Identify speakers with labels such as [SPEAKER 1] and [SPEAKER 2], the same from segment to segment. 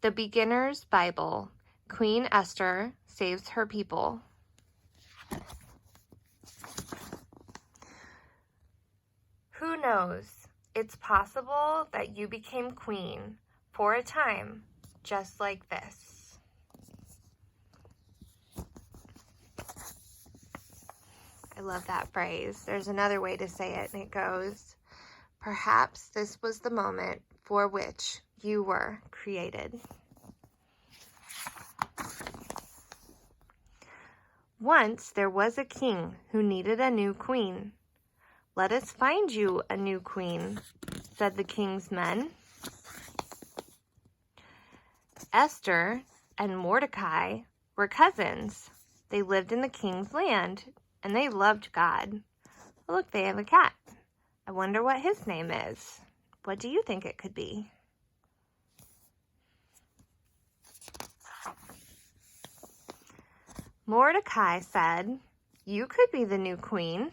[SPEAKER 1] The Beginner's Bible. Queen Esther saves her people. Who knows? It's possible that you became queen for a time, just like this. I love that phrase. There's another way to say it, and it goes, perhaps this was the moment for which you were created. Once there was a king who needed a new queen. Let us find you a new queen, said the king's men. Esther and Mordecai were cousins. They lived in the king's land, and they loved God. Look, they have a cat. I wonder what his name is. What do you think it could be? Mordecai said, "You could be the new queen."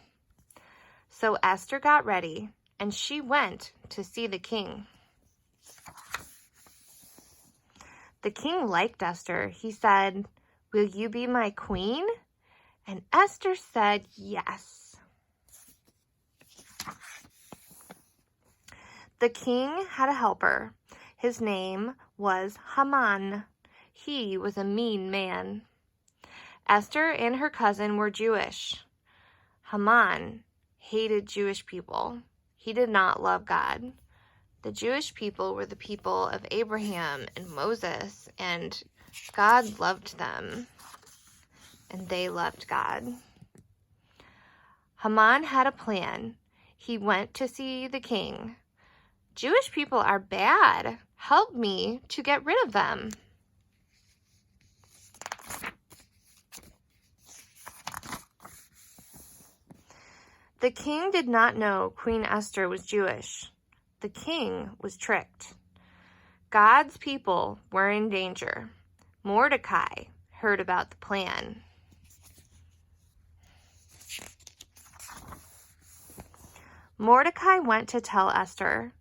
[SPEAKER 1] So Esther got ready, and she went to see the king. The king liked Esther. He said, "Will you be my queen?" And Esther said yes. The king had a helper. His name was Haman. He was a mean man. Esther and her cousin were Jewish. Haman hated Jewish people. He did not love God. The Jewish people were the people of Abraham and Moses, and God loved them, and they loved God. Haman had a plan. He went to see the king. "Jewish people are bad. Help me to get rid of them." The king did not know Queen Esther was Jewish. The king was tricked. God's people were in danger. Mordecai heard about the plan. Mordecai went to tell Esther,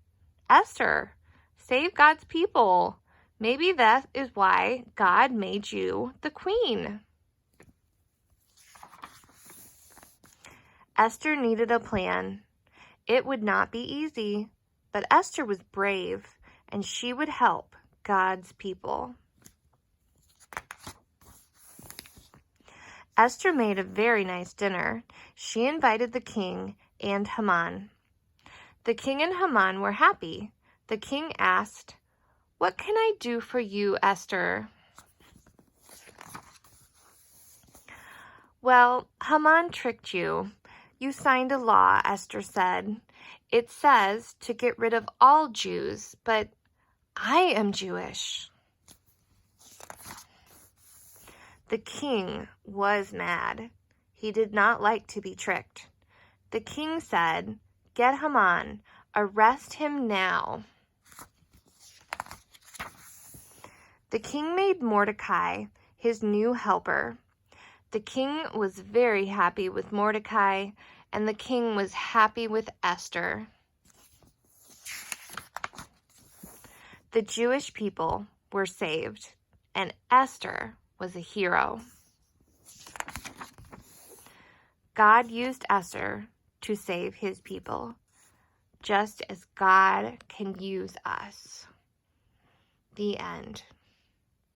[SPEAKER 1] "Esther, save God's people. Maybe that is why God made you the queen." Esther needed a plan. It would not be easy, but Esther was brave, and she would help God's people. Esther made a very nice dinner. She invited the king and Haman. The king and Haman were happy. The king asked, "What can I do for you, Esther?" "Well, Haman tricked you. You signed a law," Esther said. "It says to get rid of all Jews, but I am Jewish." The king was mad. He did not like to be tricked. The king said, "Get Haman. Arrest him now." The king made Mordecai his new helper. The king was very happy with Mordecai, and the king was happy with Esther. The Jewish people were saved, and Esther was a hero. God used Esther to save his people, just as God can use us. The end.